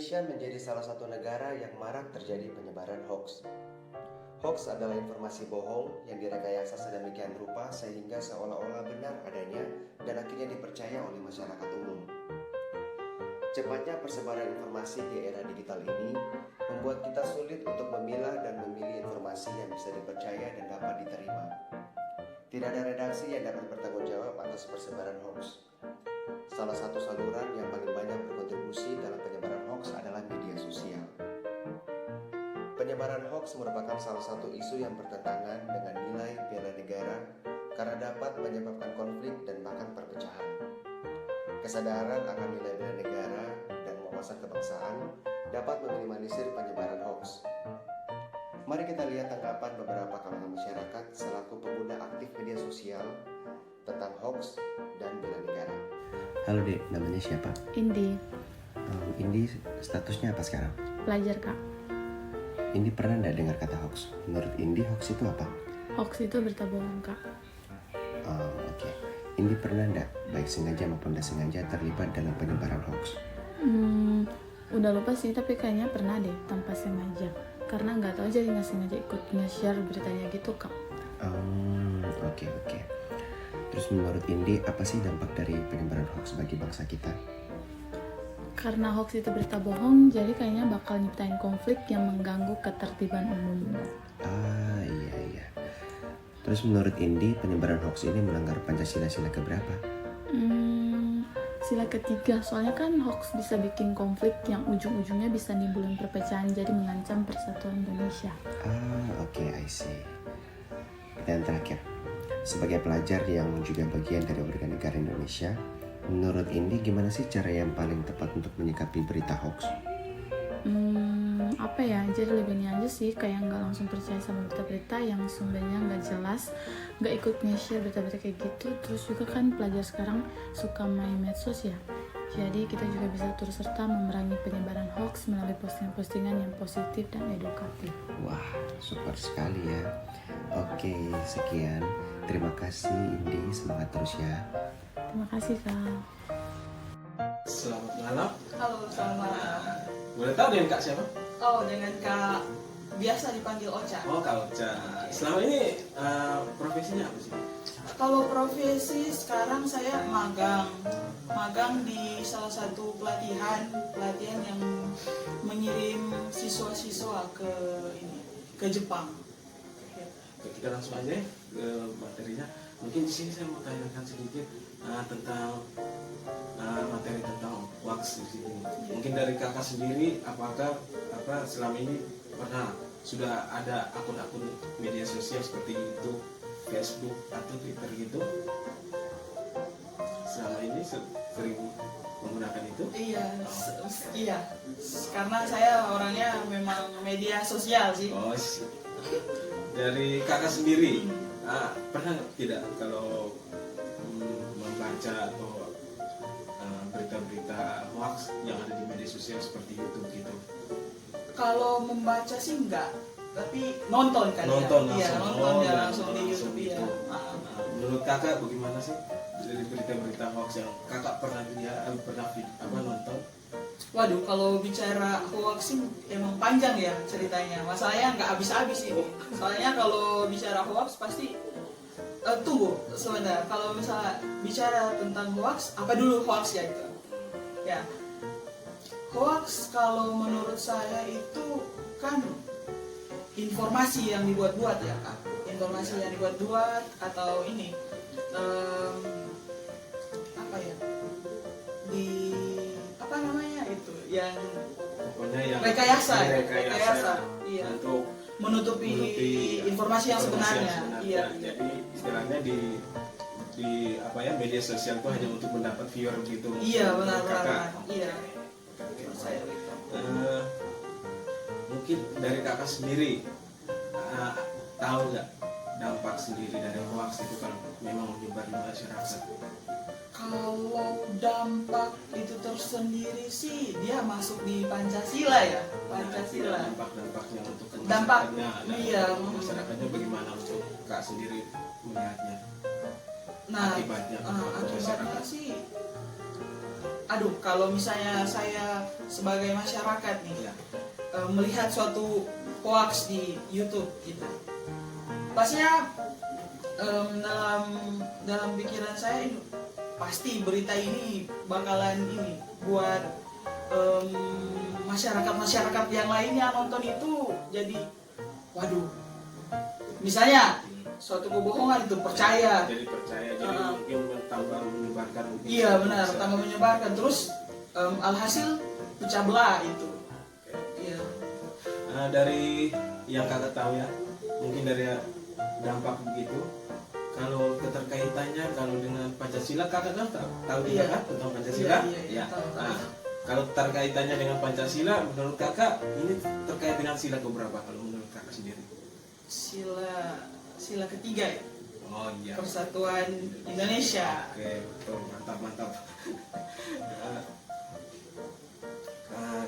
Indonesia menjadi salah satu negara yang marak terjadi penyebaran hoax. Hoax adalah informasi bohong yang direkayasa sedemikian rupa sehingga seolah-olah benar adanya dan akhirnya dipercaya oleh masyarakat umum. Cepatnya persebaran informasi di era digital ini membuat kita sulit untuk memilah dan memilih informasi yang bisa dipercaya dan dapat diterima. Tidak ada redaksi yang dapat bertanggung jawab atas persebaran hoax. Salah satu saluran yang paling banyak berkontribusi dalam penyebaran hoax adalah media sosial. Penyebaran hoax merupakan salah satu isu yang bertentangan dengan nilai bela negara karena dapat menyebabkan konflik dan bahkan perpecahan. Kesadaran akan nilai bela negara dan wawasan kebangsaan dapat meminimalisir penyebaran hoax. Mari kita lihat tanggapan beberapa kalangan masyarakat selaku pengguna aktif media sosial tentang hoax dan bela negara. Halo Dek, namanya siapa? Indi, Indi, statusnya apa sekarang? pelajar Kak. Indi pernah nggak dengar kata hoax? Menurut Indi, hoax itu apa? Hoax itu berita bohong Kak. Oke. Indi pernah nggak, baik sengaja maupun tidak sengaja, terlibat dalam penyebaran hoax? Udah lupa sih, tapi kayaknya pernah deh tanpa sengaja. Karena nggak tahu jadi nggak sengaja ikut nge-share beritanya gitu Kak. Oke. Terus menurut Indi, apa sih dampak dari penyebaran hoax bagi bangsa kita? Karena hoax itu berita bohong, jadi kayaknya bakal nyiptain konflik yang mengganggu ketertiban umum. Iya. Terus menurut Indi, penyebaran hoax ini melanggar Pancasila sila keberapa? Sila ketiga, soalnya kan hoax bisa bikin konflik yang ujung-ujungnya bisa nimbulin perpecahan, jadi mengancam persatuan Indonesia. Oke, I see. Dan terakhir, sebagai pelajar yang juga bagian dari warga negara Indonesia, menurut Indi gimana sih cara yang paling tepat untuk menyikapi berita hoax? Jadi lebih ini aja sih, kayak nggak langsung percaya sama berita-berita yang sumbernya nggak jelas, nggak ikut nge-share berita-berita kayak gitu. Terus juga kan pelajar sekarang suka main medsos ya, jadi kita juga bisa turut serta memerangi penyebaran hoax melalui postingan-postingan yang positif dan edukatif. Wah, super sekali ya. Oke, sekian. Terima kasih Indi, semangat terus ya. Terima kasih Kak. Selamat malam. Halo, selamat malam. Boleh tahu dengan Kak siapa? Oh, dengan Kak biasa dipanggil Ocha. Oh, Kak Ocha. Selama ini profesinya apa sih? Kalau profesi sekarang saya magang di salah satu pelatihan yang mengirim siswa-siswa ke Jepang. Kita langsung aja ke materinya. Mungkin di sini saya mau tanyakan sedikit tentang materi tentang hoax di sini. Mungkin dari kakak sendiri, apakah selama ini sudah ada akun-akun media sosial seperti YouTube, Facebook atau Twitter gitu? Selama ini sering menggunakan itu? Iya. Karena saya orangnya memang media sosial sih. Oh, dari kakak sendiri, pernah tidak kalau membaca atau berita-berita hoax yang ada di media sosial seperti YouTube gitu? Kalau membaca sih enggak, tapi nonton kan nonton ya. langsung. Iya, langsung di YouTube ya. Menurut kakak bagaimana sih dari berita-berita hoax yang kakak pernah nonton? Waduh, kalau bicara hoax sih emang panjang ya ceritanya. Masalahnya nggak habis-habis ini. Soalnya kalau bicara hoax pasti tunggu sebentar. Kalau misalnya bicara tentang hoax, apa dulu hoax ya itu? Ya, hoax kalau menurut saya itu kan informasi yang dibuat-buat ya Kak. Informasi yang dibuat-buat atau ini yang pokoknya yang rekayasa. Iya. Untuk menutupi informasi yang sebenarnya. Iya. Jadi istilahnya di media sosial itu hanya untuk mendapat viewer gitu. Iya, benar. Iya. Saya mungkin dari kakak sendiri tahu nggak dampak sendiri dari hoax itu kalau memang menyebar di masyarakat? Kalau dampak itu tersendiri sih dia masuk di Pancasila ya. Pancasila. Dampaknya untuk dampaknya. Iya. Masyarakatnya bagaimana untuk kak sendiri melihatnya? Nah, akibatnya sih aduh kalau misalnya saya sebagai masyarakat nih Ya. melihat suatu hoax di YouTube gitu, pastinya dalam pikiran saya itu pasti berita ini bakalan ini buat masyarakat yang lainnya nonton itu jadi waduh, misalnya suatu kebohongan itu percaya. Jadi percaya, jadi mungkin tambah menyebarkan. Iya benar, tambah menyebarkan, terus alhasil pecah belah itu. Iya. Dari yang kakak tahu ya, mungkin dari dampak begitu, kalau keterkaitannya kalau dengan Pancasila, kakak kan tahu juga Iya. kan tentang Pancasila? Iya, tahu. Nah, kalau terkaitannya dengan Pancasila, menurut kakak ini terkait dengan sila keberapa kalau menurut kakak sendiri? Sila ketiga ya, Oh iya. Persatuan Indonesia. Oke, betul, mantap.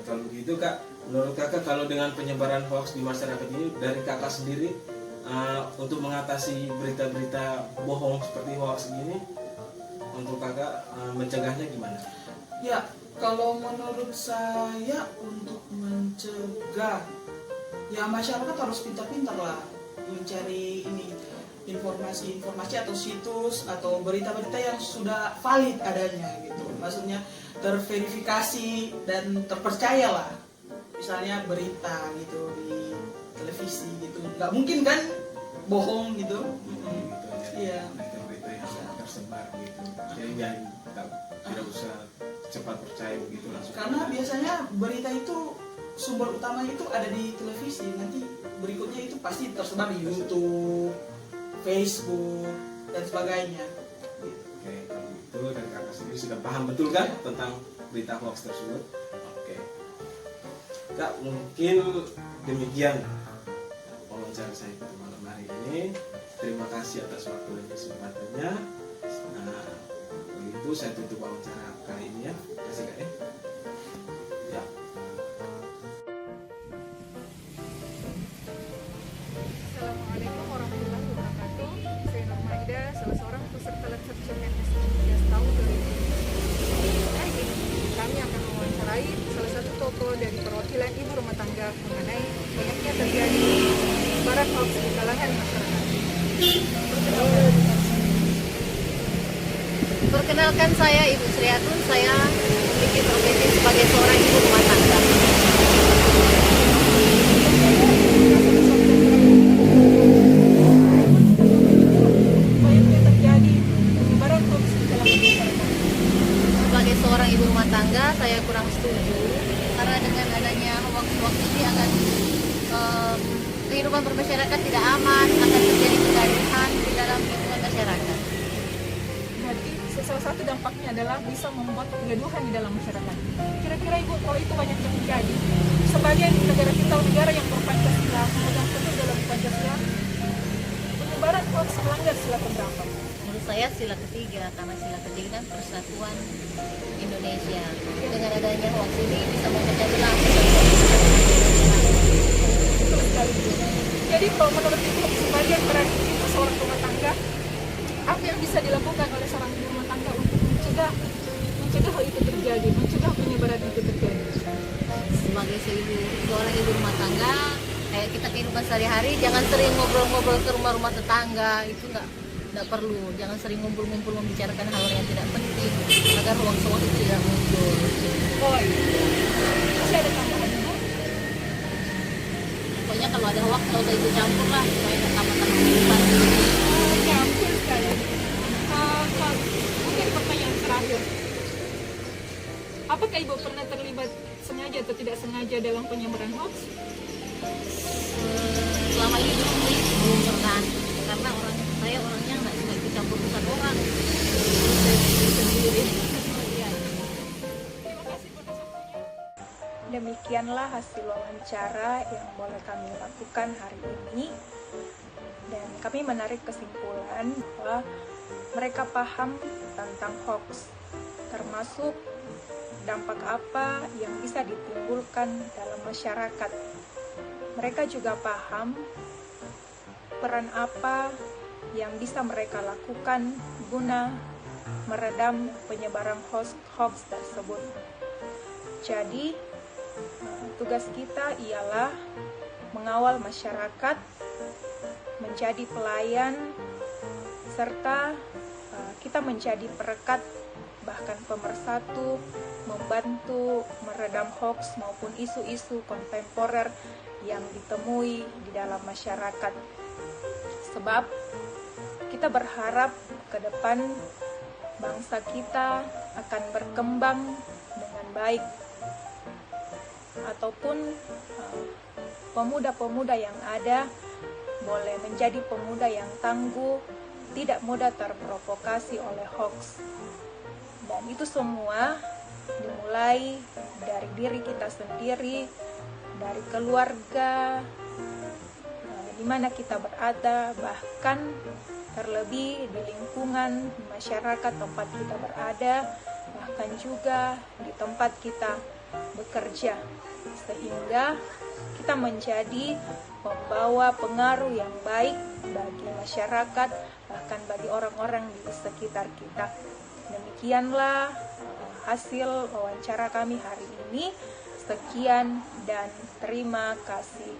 Kalau begitu kak, menurut kakak kalau dengan penyebaran hoax di masyarakat ini, dari kakak sendiri untuk mengatasi berita-berita bohong seperti hoax ini, untuk kakak mencegahnya gimana? Ya, kalau menurut saya untuk mencegah, ya masyarakat harus pintar-pintar lah mencari ini informasi-informasi atau situs atau berita-berita yang sudah valid adanya gitu. Maksudnya terverifikasi dan terpercaya lah. Misalnya berita gitu di televisi gitu, nggak mungkin kan bohong gitu. Gitu, jadi Iya. berita-berita yang tersebar gitu. Jadi jangan tidak usah cepat percaya begitu langsung. Karena biasanya berita itu sumber utama itu ada di televisi, nanti berikutnya itu pasti tersebar di YouTube, Facebook dan sebagainya. Oke, kalau itu dari kakak sendiri sudah paham betul kan tentang berita hoax tersebut. Oke, kak, mungkin demikian wawancara saya pada malam hari ini. Terima kasih atas waktu dan kesempatannya. Nah, begitu saya tutup wawancara kali ini ya. Terima kasih kak ya. Ya. Assalamualaikum warahmatullahi wabarakatuh. Saya Norma Ida, salah seorang peserta lecture CPNS 13 tahun 2020. Hari ini kami akan mewawancarai salah satu tokoh dari perwakilan ibu rumah tangga mengenai banyaknya terjadi penyebaran hoax di kalangan masyarakat. Perkenalkan, saya Ibu Sriatun. Saya memiliki profesi sebagai seorang ibu rumah tangga. Banyaknya terjadi penyebaran hoax di kalangan masyarakat. Sebagai seorang ibu rumah tangga, saya kurang setuju karena dengan adanya hoax ini akan kehidupan bermasyarakat tidak aman, akan terjadi kegaduhan di dalam lingkungan masyarakat. Berarti salah satu dampaknya adalah bisa membuat kegaduhan di dalam masyarakat. Kira-kira Ibu, kalau itu banyak yang terjadi, sebagai negara kita negara yang berpancasila, memegang teguh dalam Pancasila, penyebaran hoax melanggar sila keberapa? Menurut saya sila ketiga, karena sila ketiga kan persatuan Indonesia. Dengan adanya hoax ini bisa memecah belah. Betul sekali, Bu. Jadi kalau menurut Ibu, sebagai peran ibu seorang rumah tangga, apa yang bisa dilakukan oleh seorang ibu rumah tangga untuk mencegah hal itu terjadi, mencegah penyebaran itu terjadi? Sebagai seorang ibu rumah tangga, kayak kita kehidupan sehari-hari, jangan sering ngobrol-ngobrol ke rumah-rumah tetangga, itu nggak perlu. Jangan sering ngumpul-ngumpul membicarakan hal yang tidak penting agar hoax-hoax itu tidak muncul. Oh iya. Masih ada tambahan, Bu? Pokoknya kalau ada hoax nggak usah ikut campur lah, supaya keselamatan kehidupan. Ya, betul sekali. Mungkin pertanyaan terakhir. Apakah Ibu pernah terlibat sengaja atau tidak sengaja dalam penyebaran hoax? Selama ini belum pernah, karena saya orangnya nggak suka ikut campur urusan orang. Saya sendiri. Iya. Terima kasih Bu atas waktunya. Demikianlah hasil wawancara yang boleh kami lakukan hari ini. Dan kami menarik kesimpulan bahwa mereka paham tentang hoax, termasuk dampak apa yang bisa ditimbulkan dalam masyarakat. Mereka juga paham peran apa yang bisa mereka lakukan guna meredam penyebaran hoax tersebut. Jadi, tugas kita ialah mengawal masyarakat, menjadi pelayan, serta kita menjadi perekat, bahkan pemersatu, membantu meredam hoax maupun isu-isu kontemporer yang ditemui di dalam masyarakat. Sebab kita berharap ke depan bangsa kita akan berkembang dengan baik, ataupun pemuda-pemuda yang ada boleh menjadi pemuda yang tangguh, tidak mudah terprovokasi oleh hoax. Dan itu semua dimulai dari diri kita sendiri, dari keluarga, di mana kita berada, bahkan terlebih di lingkungan masyarakat tempat kita berada, bahkan juga di tempat kita bekerja, sehingga kita menjadi membawa pengaruh yang baik bagi masyarakat, bahkan bagi orang-orang di sekitar kita. Demikianlah hasil wawancara kami hari ini. Sekian dan terima kasih.